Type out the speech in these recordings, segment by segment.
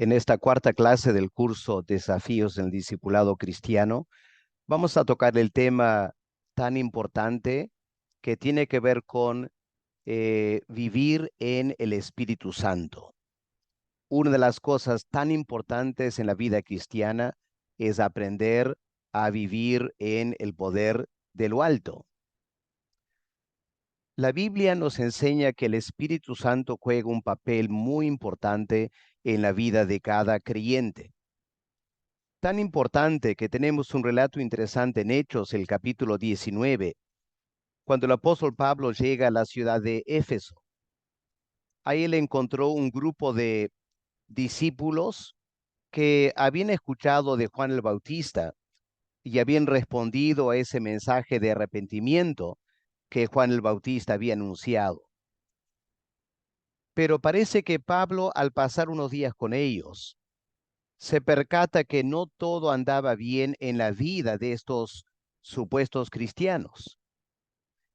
En esta cuarta clase del curso Desafíos del Discipulado Cristiano, vamos a tocar el tema tan importante que tiene que ver con vivir en el Espíritu Santo. Una de las cosas tan importantes en la vida cristiana es aprender a vivir en el poder de lo alto. La Biblia nos enseña que el Espíritu Santo juega un papel muy importante en la vida de cada creyente. Tan importante que tenemos un relato interesante en Hechos, el capítulo 19, cuando el apóstol Pablo llega a la ciudad de Éfeso. Ahí él encontró un grupo de discípulos que habían escuchado de Juan el Bautista y habían respondido a ese mensaje de arrepentimiento que Juan el Bautista había anunciado. Pero parece que Pablo, al pasar unos días con ellos, se percata que no todo andaba bien en la vida de estos supuestos cristianos.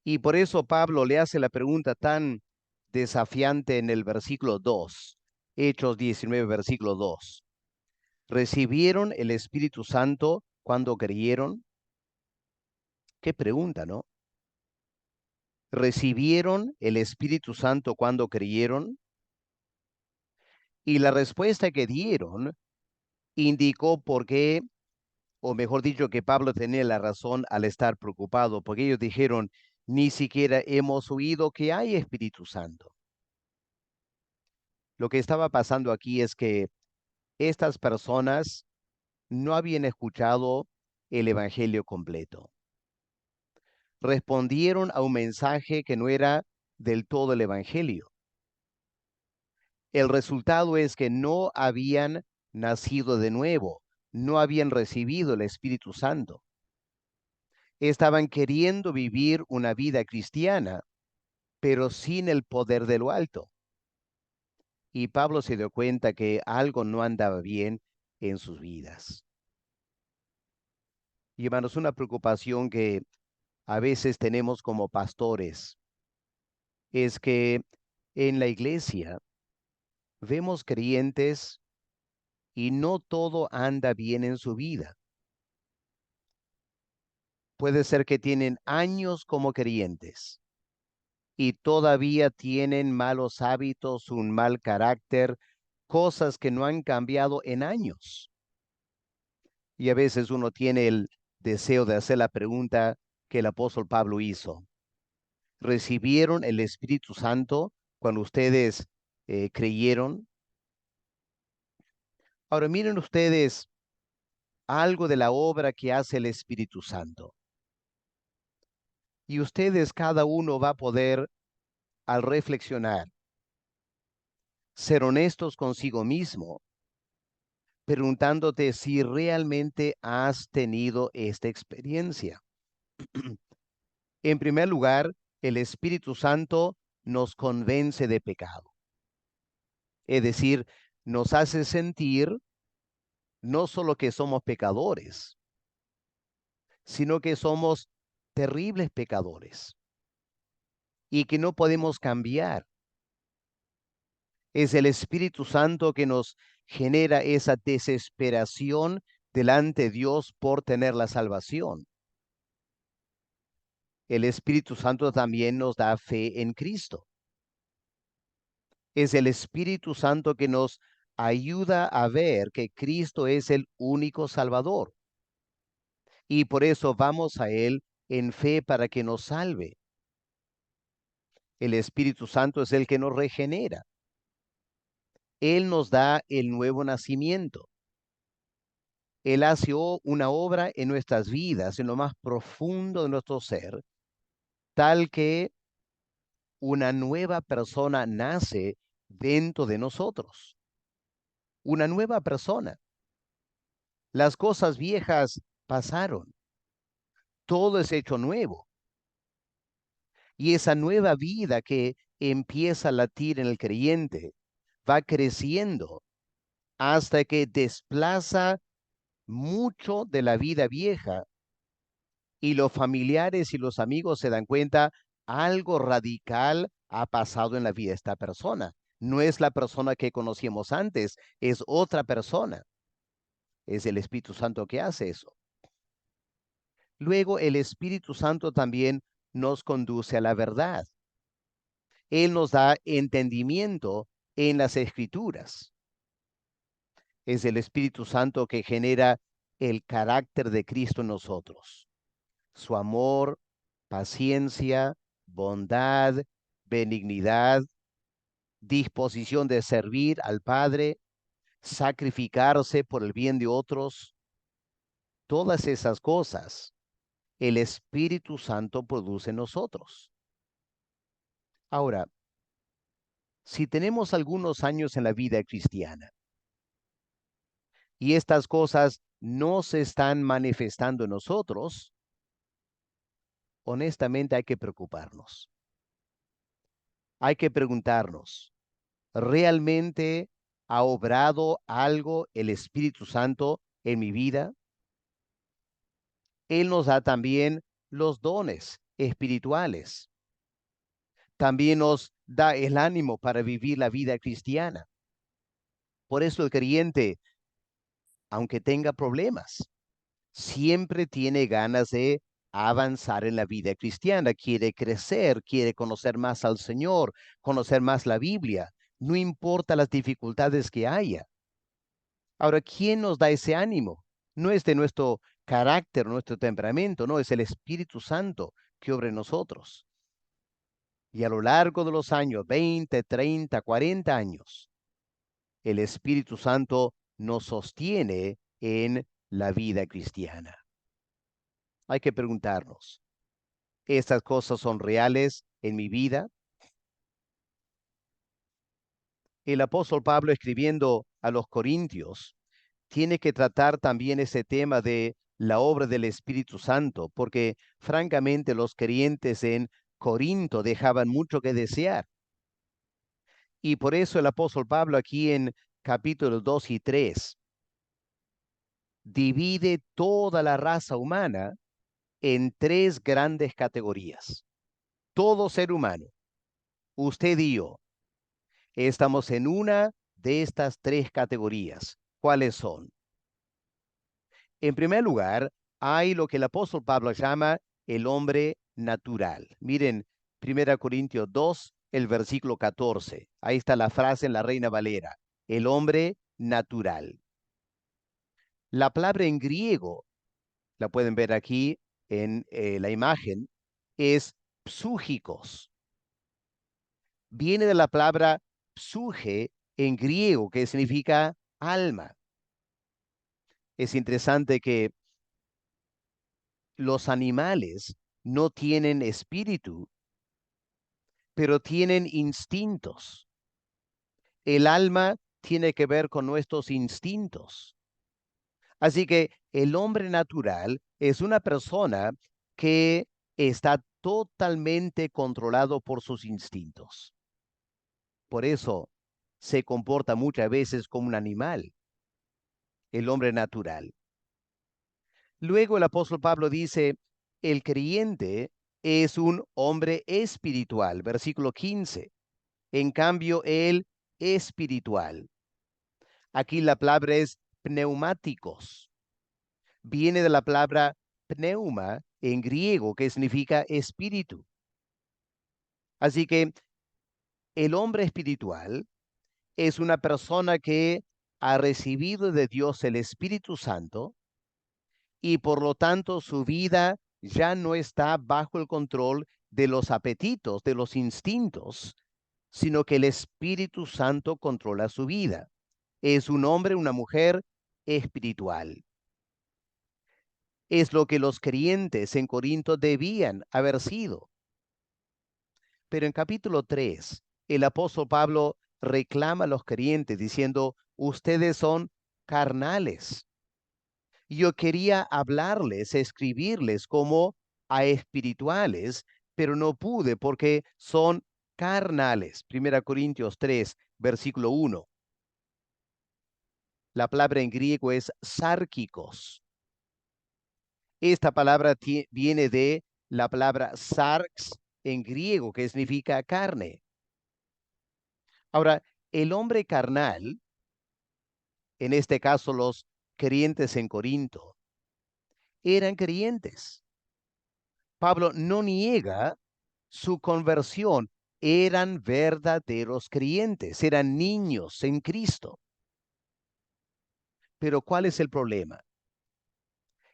Y por eso Pablo le hace la pregunta tan desafiante en el versículo 2, Hechos 19, versículo 2. ¿Recibieron el Espíritu Santo cuando creyeron? Qué pregunta, ¿no? ¿Recibieron el Espíritu Santo cuando creyeron? Y la respuesta que dieron indicó por qué, o mejor dicho, que Pablo tenía la razón al estar preocupado, porque ellos dijeron, ni siquiera hemos oído que hay Espíritu Santo. Lo que estaba pasando aquí es que estas personas no habían escuchado el Evangelio completo. Respondieron a un mensaje que no era del todo el Evangelio. El resultado es que no habían nacido de nuevo, no habían recibido el Espíritu Santo. Estaban queriendo vivir una vida cristiana, pero sin el poder de lo alto. Y Pablo se dio cuenta que algo no andaba bien en sus vidas. Y hermanos, una preocupación que a veces tenemos como pastores es que en la iglesia vemos creyentes y no todo anda bien en su vida. Puede ser que tienen años como creyentes y todavía tienen malos hábitos, un mal carácter, cosas que no han cambiado en años. Y a veces uno tiene el deseo de hacer la pregunta que el apóstol Pablo hizo. ¿Recibieron el Espíritu Santo cuando ustedes creyeron? Ahora miren ustedes algo de la obra que hace el Espíritu Santo. Y ustedes, cada uno va a poder, al reflexionar, ser honestos consigo mismo, preguntándote si realmente has tenido esta experiencia. En primer lugar, el Espíritu Santo nos convence de pecado. Es decir, nos hace sentir no solo que somos pecadores, sino que somos terribles pecadores y que no podemos cambiar. Es el Espíritu Santo que nos genera esa desesperación delante de Dios por tener la salvación. El Espíritu Santo también nos da fe en Cristo. Es el Espíritu Santo que nos ayuda a ver que Cristo es el único Salvador. Y por eso vamos a Él en fe para que nos salve. El Espíritu Santo es el que nos regenera. Él nos da el nuevo nacimiento. Él hace una obra en nuestras vidas, en lo más profundo de nuestro ser, tal que una nueva persona nace dentro de nosotros. Una nueva persona. Las cosas viejas pasaron. Todo es hecho nuevo. Y esa nueva vida que empieza a latir en el creyente va creciendo hasta que desplaza mucho de la vida vieja y los familiares y los amigos se dan cuenta algo radical ha pasado en la vida de esta persona. No es la persona que conocíamos antes, es otra persona. Es el Espíritu Santo que hace eso. Luego, el Espíritu Santo también nos conduce a la verdad. Él nos da entendimiento en las Escrituras. Es el Espíritu Santo que genera el carácter de Cristo en nosotros. Su amor, paciencia, bondad, benignidad, disposición de servir al Padre, sacrificarse por el bien de otros. Todas esas cosas el Espíritu Santo produce en nosotros. Ahora, si tenemos algunos años en la vida cristiana y estas cosas no se están manifestando en nosotros, honestamente hay que preocuparnos. Hay que preguntarnos, ¿realmente ha obrado algo el Espíritu Santo en mi vida? Él nos da también los dones espirituales. También nos da el ánimo para vivir la vida cristiana. Por eso el creyente, aunque tenga problemas, siempre tiene ganas de avanzar en la vida cristiana, quiere crecer, quiere conocer más al Señor, conocer más la Biblia, no importa las dificultades que haya. Ahora, ¿quién nos da ese ánimo? No es de nuestro carácter, nuestro temperamento, no, es el Espíritu Santo que obra en nosotros. Y a lo largo de los años, 20, 30, 40 años, el Espíritu Santo nos sostiene en la vida cristiana. Hay que preguntarnos, ¿estas cosas son reales en mi vida? El apóstol Pablo, escribiendo a los Corintios, tiene que tratar también ese tema de la obra del Espíritu Santo, porque francamente los creyentes en Corinto dejaban mucho que desear. Y por eso el apóstol Pablo aquí en capítulos 2 y 3 divide toda la raza humana en tres grandes categorías. Todo ser humano, usted y yo, estamos en una de estas tres categorías. ¿Cuáles son? En primer lugar, hay lo que el apóstol Pablo llama el hombre natural. Miren, 1 Corintios 2, el versículo 14. Ahí está la frase en la Reina Valera. El hombre natural. La palabra en griego, la pueden ver aquí en la imagen, es psúgicos. Viene de la palabra psuje en griego, que significa alma. Es interesante que los animales no tienen espíritu, pero tienen instintos. El alma tiene que ver con nuestros instintos. Así que el hombre natural es una persona que está totalmente controlado por sus instintos. Por eso se comporta muchas veces como un animal, el hombre natural. Luego el apóstol Pablo dice, el creyente es un hombre espiritual, versículo 15. En cambio, el espiritual. Aquí la palabra es pneumáticos. Viene de la palabra pneuma en griego, que significa espíritu. Así que el hombre espiritual es una persona que ha recibido de Dios el Espíritu Santo y por lo tanto su vida ya no está bajo el control de los apetitos, de los instintos, sino que el Espíritu Santo controla su vida. Es un hombre, una mujer espiritual. Es lo que los creyentes en Corinto debían haber sido. Pero en capítulo 3, el apóstol Pablo reclama a los creyentes diciendo, ustedes son carnales. Yo quería hablarles, escribirles como a espirituales, pero no pude porque son carnales. 1 Corintios 3, versículo 1. La palabra en griego es sárquicos. Esta palabra viene de la palabra sarx en griego, que significa carne. Ahora, el hombre carnal, en este caso los creyentes en Corinto, eran creyentes. Pablo no niega su conversión. Eran verdaderos creyentes, eran niños en Cristo. Pero ¿cuál es el problema?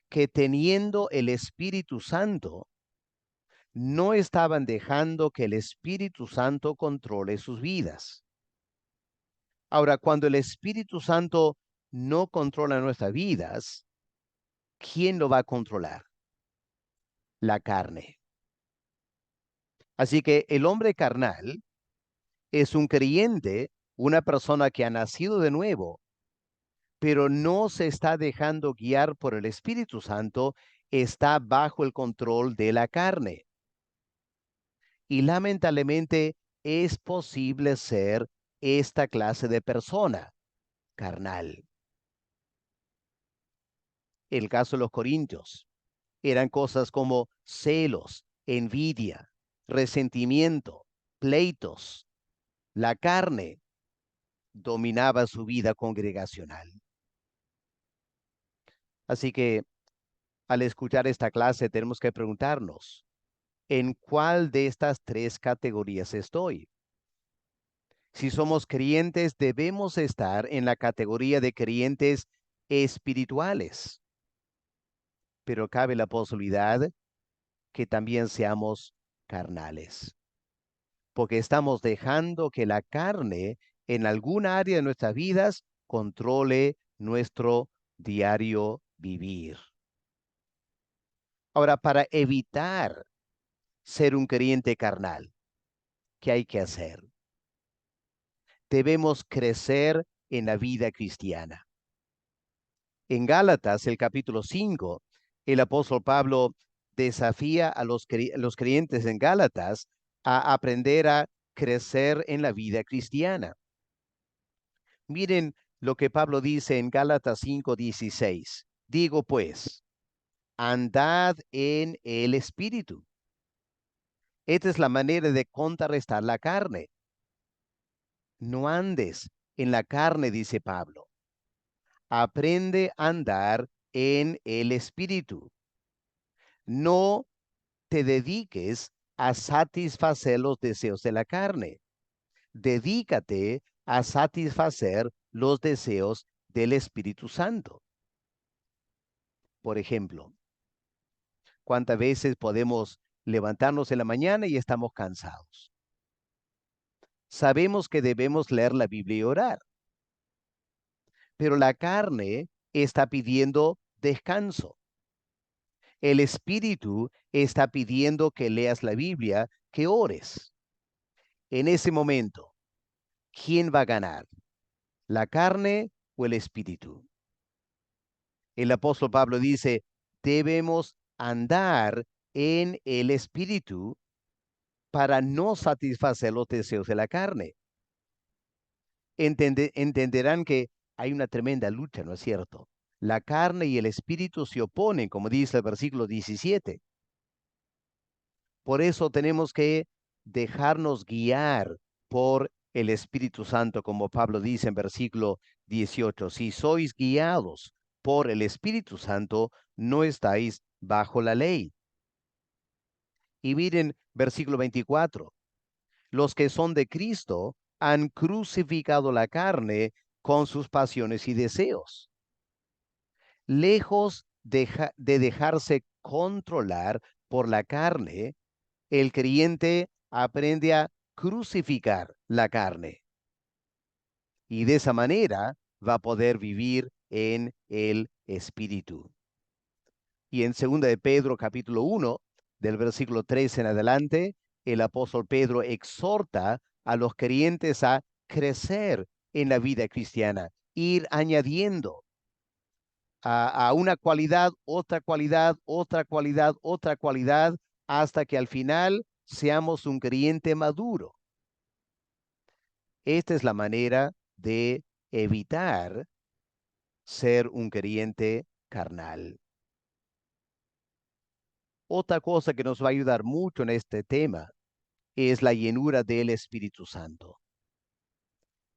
Que teniendo el Espíritu Santo, no estaban dejando que el Espíritu Santo controle sus vidas. Ahora, cuando el Espíritu Santo no controla nuestras vidas, ¿quién lo va a controlar? La carne. Así que el hombre carnal es un creyente, una persona que ha nacido de nuevo, pero no se está dejando guiar por el Espíritu Santo, está bajo el control de la carne. Y lamentablemente es posible ser esta clase de persona carnal. El caso de los corintios eran cosas como celos, envidia, resentimiento, pleitos. La carne dominaba su vida congregacional. Así que al escuchar esta clase tenemos que preguntarnos, ¿en cuál de estas tres categorías estoy? Si somos creyentes, debemos estar en la categoría de creyentes espirituales, pero cabe la posibilidad que también seamos carnales, porque estamos dejando que la carne en alguna área de nuestras vidas controle nuestro diario vivir. Ahora, para evitar ser un creyente carnal, ¿qué hay que hacer? Debemos crecer en la vida cristiana. En Gálatas, el capítulo 5, el apóstol Pablo desafía a los creyentes en Gálatas a aprender a crecer en la vida cristiana. Miren lo que Pablo dice en Gálatas 5:16. Digo pues, andad en el Espíritu. Esta es la manera de contrarrestar la carne. No andes en la carne, dice Pablo. Aprende a andar en el Espíritu. No te dediques a satisfacer los deseos de la carne. Dedícate a satisfacer los deseos del Espíritu Santo. Por ejemplo, ¿cuántas veces podemos levantarnos en la mañana y estamos cansados? Sabemos que debemos leer la Biblia y orar, pero la carne está pidiendo descanso. El Espíritu está pidiendo que leas la Biblia, que ores. En ese momento, ¿quién va a ganar? ¿La carne o el Espíritu? El apóstol Pablo dice, debemos andar en el Espíritu para no satisfacer los deseos de la carne. Entenderán que hay una tremenda lucha, ¿no es cierto? La carne y el Espíritu se oponen, como dice el versículo 17. Por eso tenemos que dejarnos guiar por el Espíritu Santo, como Pablo dice en versículo 18. Si sois guiados por el Espíritu Santo, no estáis bajo la ley. Y miren versículo 24. Los que son de Cristo han crucificado la carne con sus pasiones y deseos. Lejos de dejarse controlar por la carne, el creyente aprende a crucificar la carne y de esa manera va a poder vivir en el Espíritu. Y en 2 de Pedro capítulo 1, del versículo 3 en adelante, el apóstol Pedro exhorta a los creyentes a crecer en la vida cristiana, ir añadiendo a una cualidad, otra cualidad, otra cualidad, otra cualidad, hasta que al final seamos un creyente maduro. Esta es la manera de evitar ser un creyente carnal. Otra cosa que nos va a ayudar mucho en este tema es la llenura del Espíritu Santo.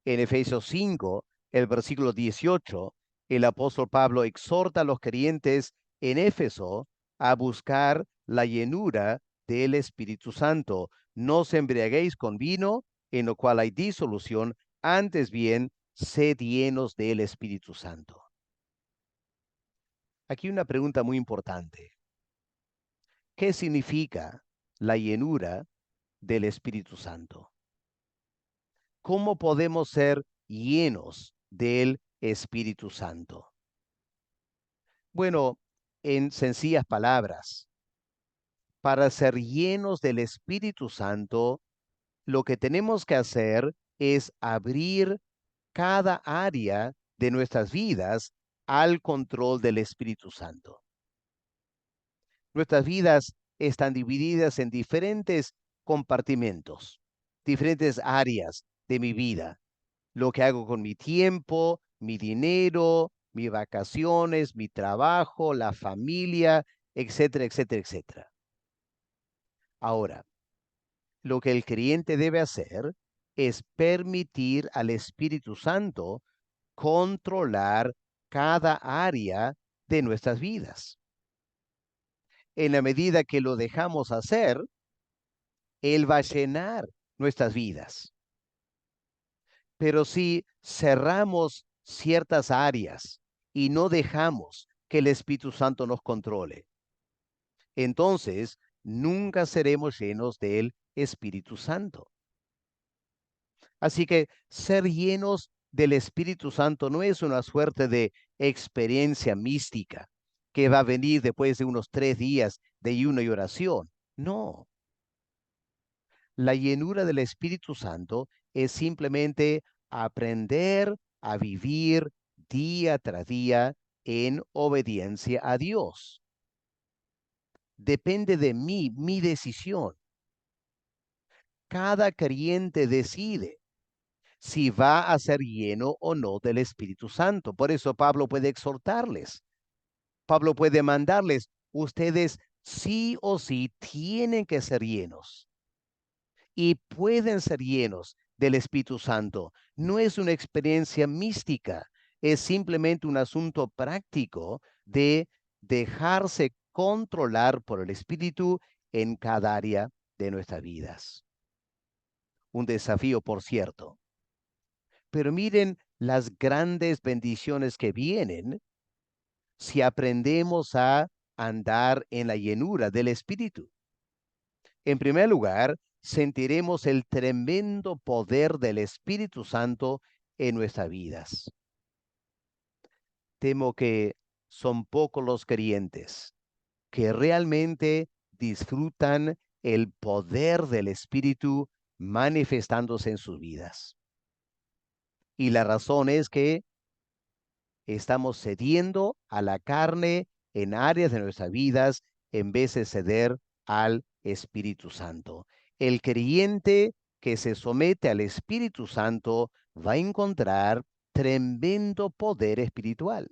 En Efesios 5, el versículo 18, el apóstol Pablo exhorta a los creyentes en Éfeso a buscar la llenura del Espíritu Santo. No os embriaguéis con vino, en lo cual hay disolución, antes bien, sed llenos del Espíritu Santo. Aquí una pregunta muy importante. ¿Qué significa la llenura del Espíritu Santo? ¿Cómo podemos ser llenos del Espíritu Santo? Bueno, en sencillas palabras, para ser llenos del Espíritu Santo, lo que tenemos que hacer es abrir cada área de nuestras vidas al control del Espíritu Santo. Nuestras vidas están divididas en diferentes compartimentos, diferentes áreas de mi vida. Lo que hago con mi tiempo, mi dinero, mis vacaciones, mi trabajo, la familia, etcétera, etcétera, etcétera. Ahora, lo que el creyente debe hacer es permitir al Espíritu Santo controlar cada área de nuestras vidas. En la medida que lo dejamos hacer, Él va a llenar nuestras vidas. Pero si cerramos ciertas áreas y no dejamos que el Espíritu Santo nos controle, entonces nunca seremos llenos del Espíritu Santo. Así que ser llenos del Espíritu Santo no es una suerte de experiencia mística que va a venir después de unos 3 días de ayuno y oración. No, la llenura del Espíritu Santo es simplemente aprender a vivir día tras día en obediencia a Dios. Depende de mí, mi decisión. Cada creyente decide si va a ser lleno o no del Espíritu Santo. Por eso Pablo puede exhortarles. Pablo puede mandarles, ustedes sí o sí tienen que ser llenos y pueden ser llenos del Espíritu Santo. No es una experiencia mística, es simplemente un asunto práctico de dejarse controlar por el Espíritu en cada área de nuestras vidas. Un desafío, por cierto. Pero miren las grandes bendiciones que vienen si aprendemos a andar en la llenura del Espíritu. En primer lugar, sentiremos el tremendo poder del Espíritu Santo en nuestras vidas. Temo que son pocos los creyentes que realmente disfrutan el poder del Espíritu manifestándose en sus vidas. Y la razón es que estamos cediendo a la carne en áreas de nuestras vidas en vez de ceder al Espíritu Santo. El creyente que se somete al Espíritu Santo va a encontrar tremendo poder espiritual.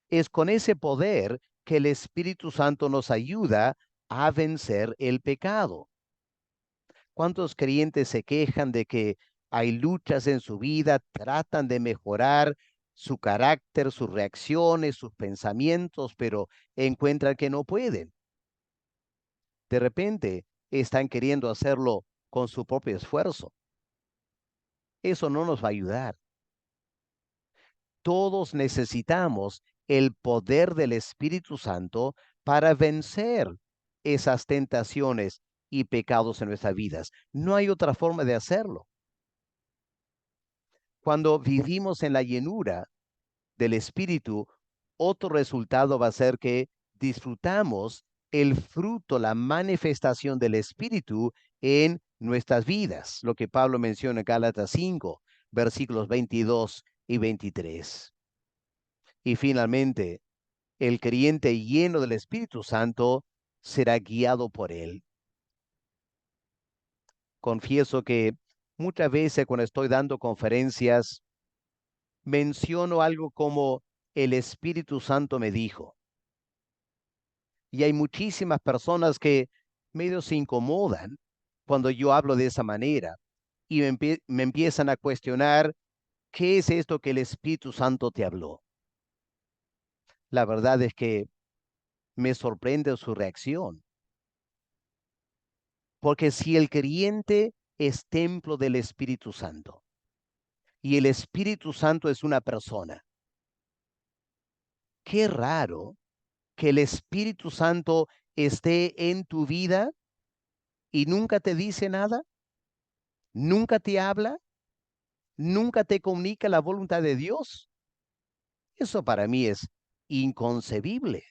Es con ese poder que el Espíritu Santo nos ayuda a vencer el pecado. ¿Cuántos creyentes se quejan de que hay luchas en su vida, tratan de mejorar su carácter, sus reacciones, sus pensamientos, pero encuentran que no pueden? De repente están queriendo hacerlo con su propio esfuerzo. Eso no nos va a ayudar. Todos necesitamos el poder del Espíritu Santo para vencer esas tentaciones y pecados en nuestras vidas. No hay otra forma de hacerlo. Cuando vivimos en la llenura del Espíritu, otro resultado va a ser que disfrutamos el fruto, la manifestación del Espíritu en nuestras vidas, lo que Pablo menciona en Gálatas 5, versículos 22 y 23. Y finalmente, el creyente lleno del Espíritu Santo será guiado por él. Confieso que muchas veces cuando estoy dando conferencias, menciono algo como el Espíritu Santo me dijo. Y hay muchísimas personas que medio se incomodan cuando yo hablo de esa manera. y me empiezan a cuestionar, ¿qué es esto que el Espíritu Santo te habló? La verdad es que me sorprende su reacción, porque si el creyente es templo del Espíritu Santo y el Espíritu Santo es una persona, qué raro que el Espíritu Santo esté en tu vida y nunca te dice nada, nunca te habla, nunca te comunica la voluntad de Dios. Eso para mí es inconcebible.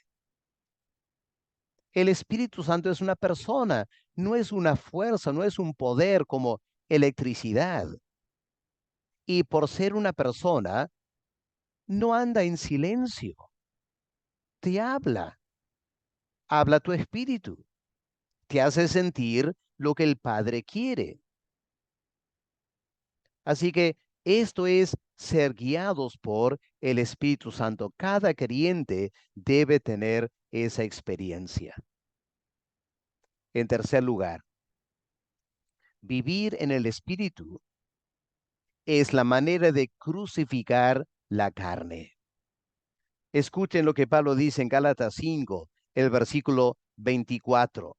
El Espíritu Santo es una persona, no es una fuerza, no es un poder como electricidad. Y por ser una persona, no anda en silencio, te habla tu espíritu, te hace sentir lo que el Padre quiere. Así que esto es ser guiados por el Espíritu Santo. Cada creyente debe tener esa experiencia. En tercer lugar, vivir en el Espíritu es la manera de crucificar la carne. Escuchen lo que Pablo dice en Gálatas 5, el versículo 24.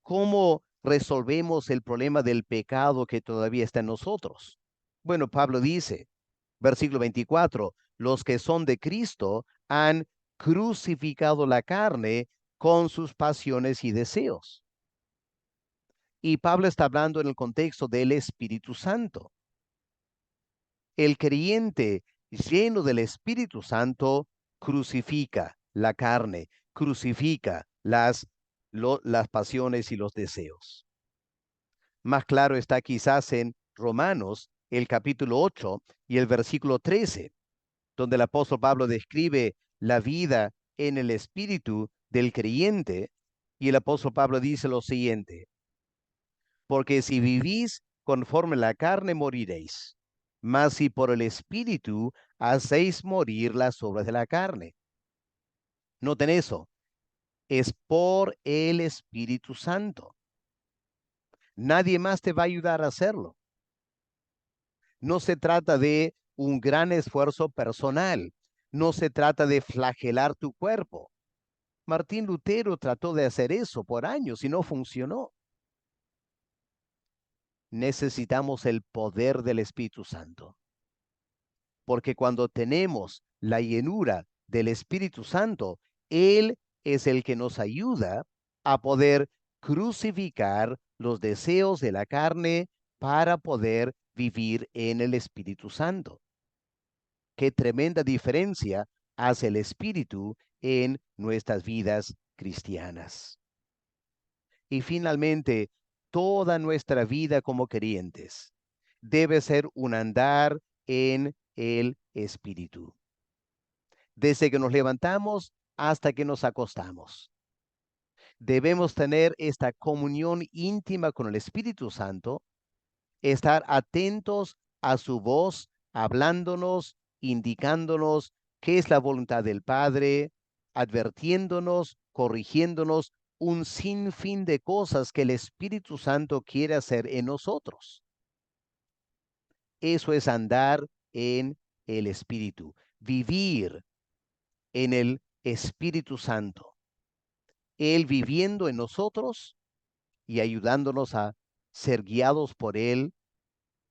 ¿Cómo resolvemos el problema del pecado que todavía está en nosotros? Bueno, Pablo dice, versículo 24, los que son de Cristo han crucificado la carne con sus pasiones y deseos. Y Pablo está hablando en el contexto del Espíritu Santo. El creyente lleno del Espíritu Santo crucifica la carne, crucifica las pasiones y los deseos. Más claro está quizás en Romanos, el capítulo 8 y el versículo 13, donde el apóstol Pablo describe la vida en el Espíritu del creyente, y el apóstol Pablo dice lo siguiente: porque si vivís conforme la carne, moriréis, mas si por el Espíritu hacéis morir las obras de la carne. Noten eso, es por el Espíritu Santo. Nadie más te va a ayudar a hacerlo. No se trata de un gran esfuerzo personal. No se trata de flagelar tu cuerpo. Martín Lutero trató de hacer eso por años y no funcionó. Necesitamos el poder del Espíritu Santo, porque cuando tenemos la llenura del Espíritu Santo, Él es el que nos ayuda a poder crucificar los deseos de la carne para poder vivir en el Espíritu Santo. Qué tremenda diferencia hace el Espíritu en nuestras vidas cristianas. Y finalmente, toda nuestra vida como creyentes debe ser un andar en el Espíritu. Desde que nos levantamos hasta que nos acostamos. Debemos tener esta comunión íntima con el Espíritu Santo, estar atentos a su voz, hablándonos, indicándonos qué es la voluntad del Padre, advirtiéndonos, corrigiéndonos, un sinfín de cosas que el Espíritu Santo quiere hacer en nosotros. Eso es andar en el Espíritu, vivir en el Espíritu Santo, Él viviendo en nosotros y ayudándonos a ser guiados por Él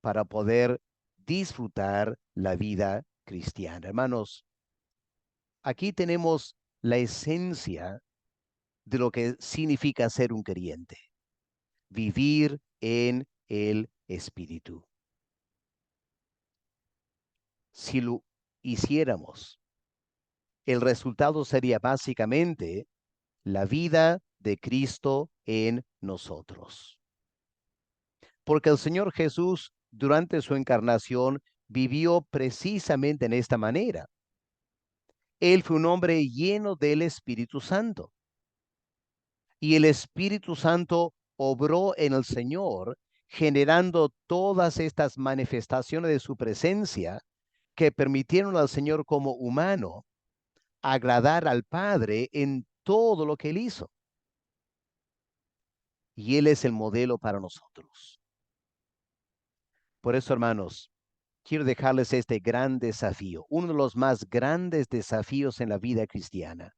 para poder disfrutar la vida cristiana. Hermanos, aquí tenemos la esencia de lo que significa ser un creyente, vivir en el Espíritu. Si lo hiciéramos, el resultado sería básicamente la vida de Cristo en nosotros. Porque el Señor Jesús, durante su encarnación, vivió precisamente en esta manera. Él fue un hombre lleno del Espíritu Santo. Y el Espíritu Santo obró en el Señor, generando todas estas manifestaciones de su presencia que permitieron al Señor como humano agradar al Padre en todo lo que Él hizo. Y Él es el modelo para nosotros. Por eso, hermanos, quiero dejarles este gran desafío, uno de los más grandes desafíos en la vida cristiana.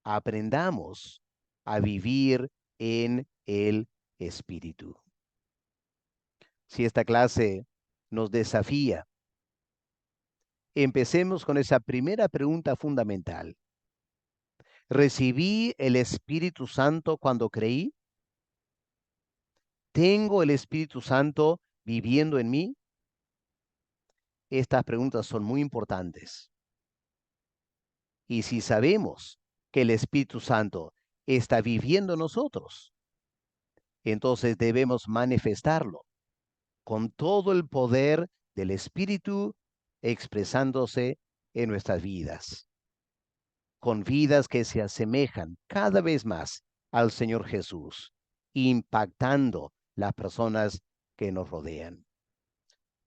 Aprendamos a vivir en el Espíritu. Si esta clase nos desafía, empecemos con esa primera pregunta fundamental. ¿Recibí el Espíritu Santo cuando creí? ¿Tengo el Espíritu Santo viviendo en mí? Estas preguntas son muy importantes. Y si sabemos que el Espíritu Santo está viviendo en nosotros, entonces debemos manifestarlo con todo el poder del Espíritu expresándose en nuestras vidas, con vidas que se asemejan cada vez más al Señor Jesús, impactando las personas que nos rodean.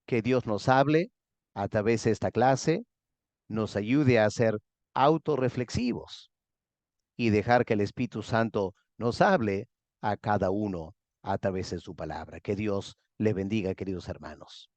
Que Dios nos hable a través de esta clase, nos ayude a ser autorreflexivos y dejar que el Espíritu Santo nos hable a cada uno a través de su palabra. Que Dios le bendiga, queridos hermanos.